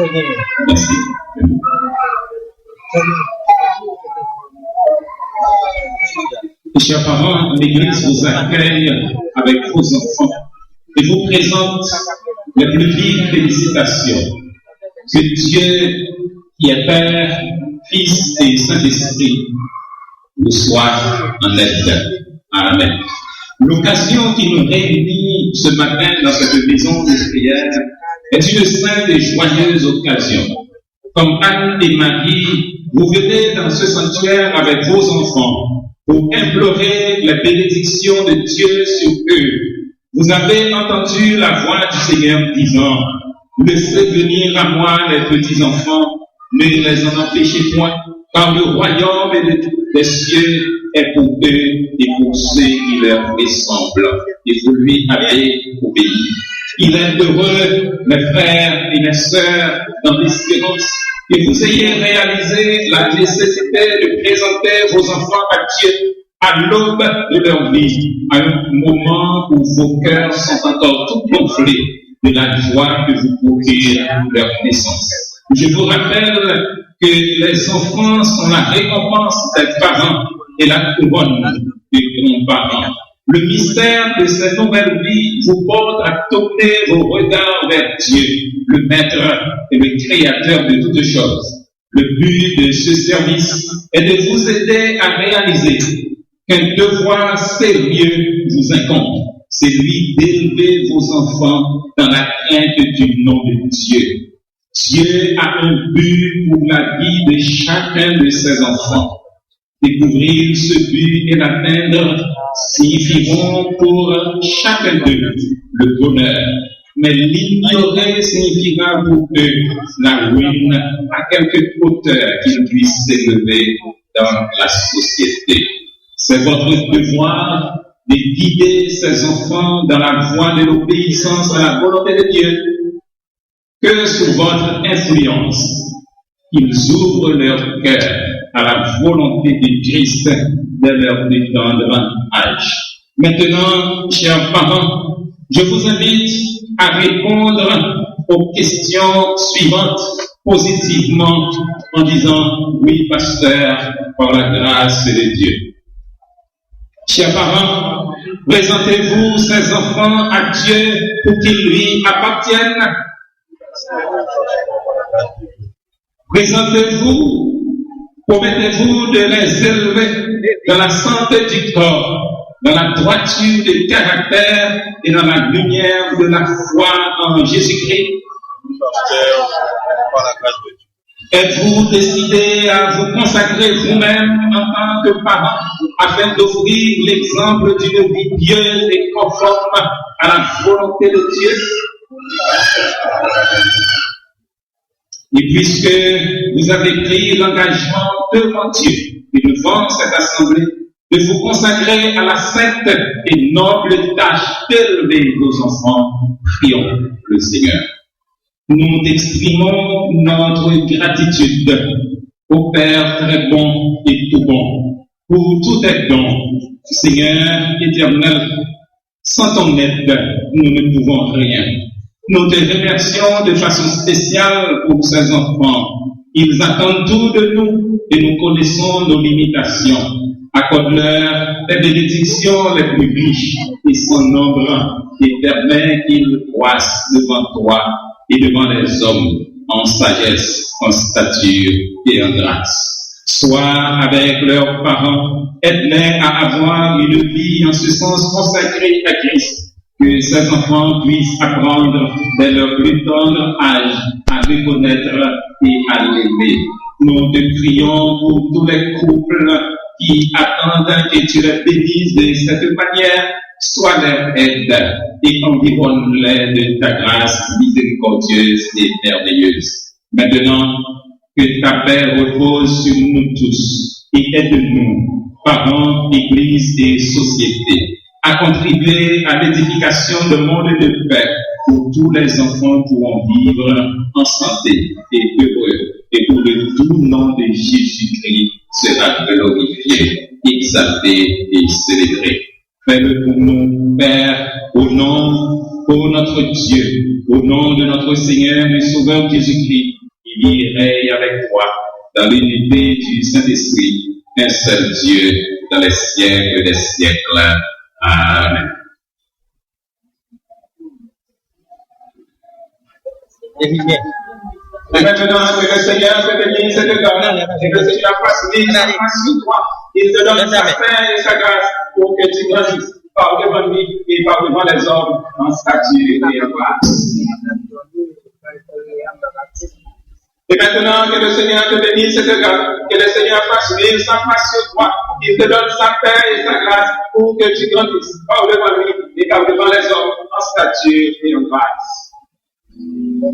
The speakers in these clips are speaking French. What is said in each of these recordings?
Merci. Chers parents, l'Église vous accueille avec vos enfants et vous présente les plus vives félicitations. Que Dieu, qui est Père, Fils et Saint-Esprit, vous soit en aide. Amen. L'occasion qui nous réunit ce matin dans cette maison de prière est une sainte et joyeuse occasion. Comme Anne et Marie, vous venez dans ce sanctuaire avec vos enfants pour implorer la bénédiction de Dieu sur eux. Vous avez entendu la voix du Seigneur disant, « Laissez venir à moi les petits enfants, ne les en empêchez point, car le royaume des cieux est pour eux et pour ceux qui leur ressemblent. » Et vous lui avez obéi. Il est heureux, mes frères et mes sœurs, dans l'espérance, que vous ayez réalisé la nécessité de présenter vos enfants à Dieu à l'aube de leur vie, à un moment où vos cœurs sont encore tout gonflés de la joie que vous procure leur naissance. Je vous rappelle que les enfants sont la récompense des parents et la couronne des grands-parents. Le mystère de cette nouvelle vie vous porte à tourner vos regards vers Dieu, le Maître et le Créateur de toutes choses. Le but de ce service est de vous aider à réaliser qu'un devoir sérieux vous incombe. C'est celui d'élever vos enfants dans la crainte du nom de Dieu. Dieu a un but pour la vie de chacun de ses enfants. Découvrir ce but et l'atteindre signifieront pour chacun d'eux le bonheur. Mais l'ignorer signifiera pour eux la ruine à quelque hauteur qu'ils puissent s'élever dans la société. C'est votre devoir de guider ces enfants dans la voie de l'obéissance à la volonté de Dieu. Que sous votre influence, ils ouvrent leur cœur à la volonté de Christ de leur plus tendre âge. Maintenant, chers parents, je vous invite à répondre aux questions suivantes positivement en disant « Oui, pasteur, par la grâce de Dieu ». Chers parents, présentez-vous ces enfants à Dieu pour qu'ils lui appartiennent. Présentez-vous, promettez-vous de les élever dans la santé du corps, dans la droiture du caractère et dans la lumière de la foi en Jésus-Christ. Êtes-vous décidé à vous consacrer vous-même en tant que parent afin d'offrir l'exemple d'une vie pieuse et conforme à la volonté de Dieu? Et puisque vous avez pris l'engagement devant Dieu et devant cette assemblée de vous consacrer à la sainte et noble tâche d'élever vos enfants, prions le Seigneur. Nous exprimons notre gratitude au Père très bon et tout bon pour tous tes dons. Seigneur éternel, sans ton aide, nous ne pouvons rien. Nous te remercions de façon spéciale pour ces enfants. Ils attendent tout de nous et nous connaissons nos limitations. Accorde-leur les bénédictions les plus riches et sans nombre et permets qu'ils croissent devant toi et devant les hommes en sagesse, en stature et en grâce. Sois avec leurs parents, aide-les à avoir une vie en ce sens consacrée à Christ. Que ces enfants puissent apprendre dès leur plus tendre âge à reconnaître et à l'aimer. Nous te prions pour tous les couples qui attendent que tu les bénisses de cette manière. Sois leur aide et environne-les de ta grâce miséricordieuse et merveilleuse. Maintenant, que ta paix repose sur nous tous et aide-nous, parents, église et société, à contribuer à l'édification d'un monde de paix où tous les enfants pourront vivre en santé et heureux, et où le doux nom de Jésus-Christ sera glorifié, exalté et célébré. Fais-le pour nous, Père, au nom pour notre Dieu, au nom de notre Seigneur et Sauveur Jésus-Christ, qui règne avec toi dans l'unité du Saint-Esprit, un seul Dieu, dans les siècles des siècles. Amen. Et maintenant, que le Seigneur te bénisse et te donne, et que le Seigneur fasse vivre sa grâce sur toi, il te donne sa paix et sa grâce pour que tu grandisses par devant lui et par devant les hommes en stature et en grâce. Et maintenant, que le Seigneur te bénisse et te garde, que le Seigneur fasse vivre sa grâce sur toi, il te donne sa paix et sa grâce pour que tu grandisses par devant lui et par devant les hommes en stature et en grâce.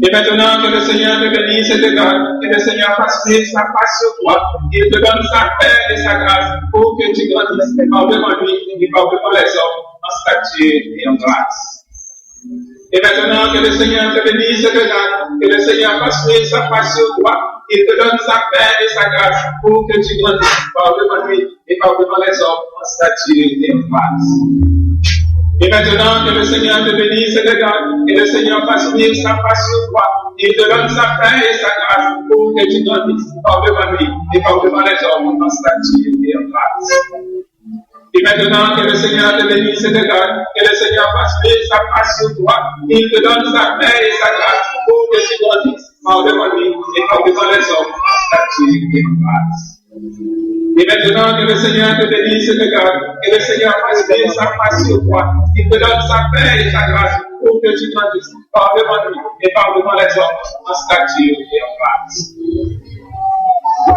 Et maintenant, que le Seigneur te bénisse et te garde, que le Seigneur fasse vivre sa face sur toi, qu'il te donne sa paix et sa grâce pour que tu grandisses par devant lui et par devant les hommes en stature et en grâce. Et maintenant, que le Seigneur te bénisse et te garde, que le Seigneur fasse vivre sa face sur toi, qu'il te donne sa paix et sa grâce pour que tu grandisses par devant lui et par devant les hommes en stature et en grâce. Et maintenant, que le Seigneur te bénisse et te garde, et le Seigneur fasse vivre sa face sur toi, il te donne sa paix et sa grâce pour que tu grandisses par devant lui et par devant les hommes en stature et en grâce. Et maintenant, que le Seigneur te bénisse et te garde, que le Seigneur fasse vivre sa face sur toi, il te donne sa paix et sa grâce pour que tu grandisses par devant lui et par devant les hommes en stature et en grâce. Et maintenant, que le Seigneur te bénisse et te garde, que le Seigneur fasse vivre sa face sur toi, qu'il te donne sa paix et sa grâce pour que tu grandisses par devant lui et par devant les hommes en stature et en grâce.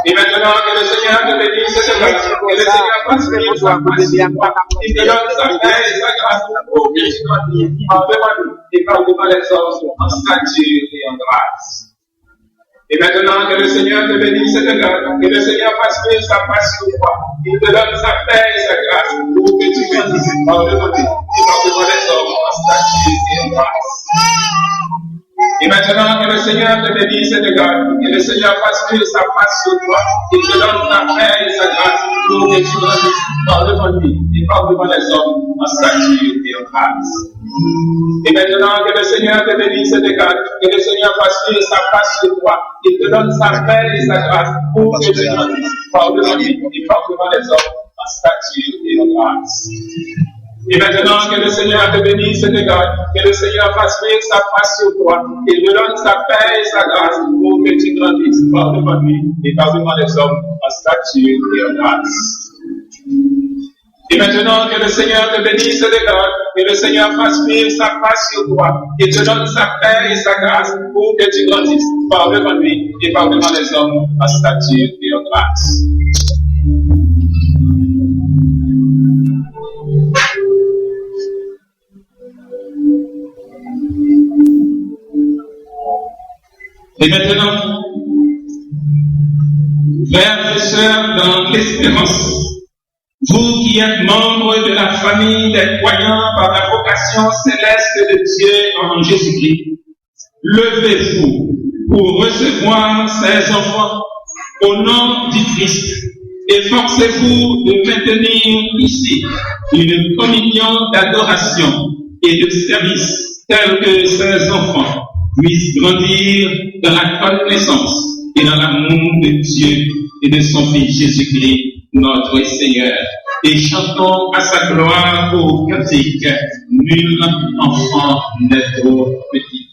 Et maintenant, que le Seigneur te bénisse et te garde, que le Seigneur fasse vivre sa face sur toi, qu'il te donne sa paix et sa grâce pour que tu grandisses par devant lui et par devant les hommes en stature et en grâce. Et maintenant, que le Seigneur te bénisse et te garde, que le Seigneur fasse vivre sa face sur toi, qu'il te donne sa paix et sa grâce pour que tu grandisses par devant lui et par devant les hommes en stature et en grâce. Et maintenant, que le Seigneur te bénisse et te garde, que le Seigneur fasse vivre sa face sur toi, qu'il te donne sa paix et sa grâce pour que tu grandisses par devant lui et par devant les hommes en stature et en grâce. Et maintenant, que le Seigneur te bénisse et te garde, que le Seigneur fasse vivre sa face sur toi, qu'il te donne sa paix et sa grâce pour que tu grandisses par devant lui et par devant les hommes en stature et en grâce. Et maintenant, que le Seigneur te bénisse et te garde, que le Seigneur fasse vivre sa face sur toi, qu'il te donne sa paix et sa grâce pour que tu grandisses par devant lui et par devant les hommes en stature et en grâce. Et maintenant, que le Seigneur te bénisse et te garde, que le Seigneur fasse vivre sa face sur toi, qu'il te donne sa paix et sa grâce pour que tu grandisses par devant lui et par devant les hommes en stature et en grâce. Et maintenant, frères et sœurs dans l'espérance, vous qui êtes membres de la famille des croyants par la vocation céleste de Dieu en Jésus-Christ, levez-vous pour recevoir ces enfants au nom du Christ. Efforcez-vous de maintenir ici une communion d'adoration et de service telle que ces enfants puissent grandir dans la connaissance et dans l'amour de Dieu et de son Fils Jésus-Christ, notre Seigneur. Et chantons à sa gloire au cantique, nul enfant n'est trop petit.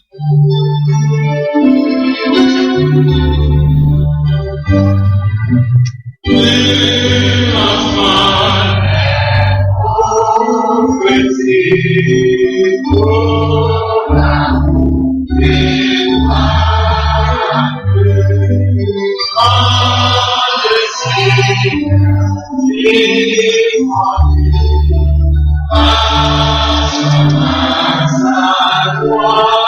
Nul enfant n'est trop petit pour l'amour de toi. Oh, je suis sa gloire.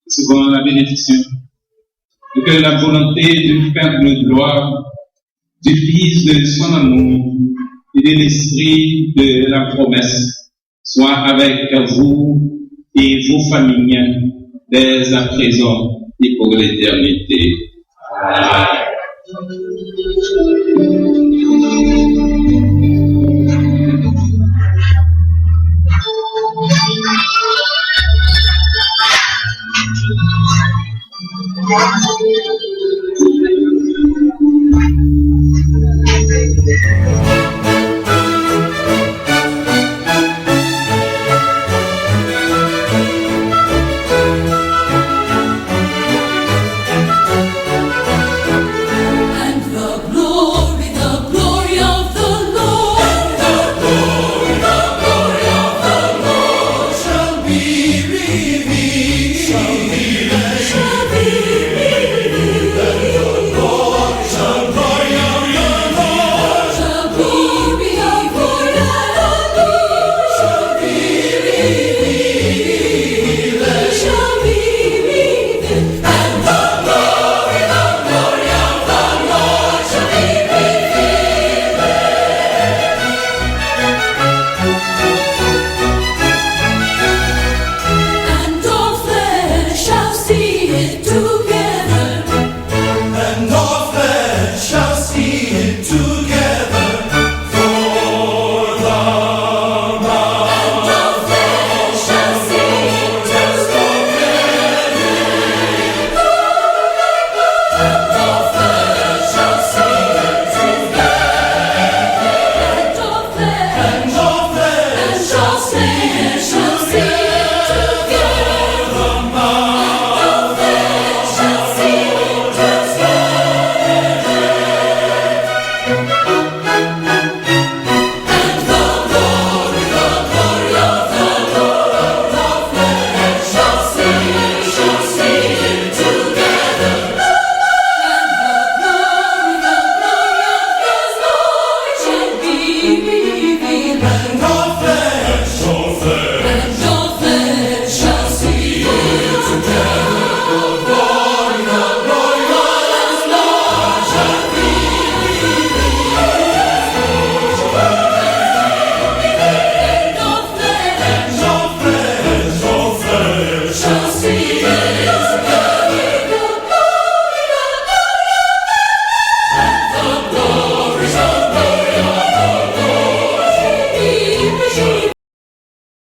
Souvent la bénédiction, et que la volonté du Père de gloire, du Fils de son amour et de l'Esprit de la promesse soit avec vous et vos familles dès à présent et pour l'éternité. Amen. Say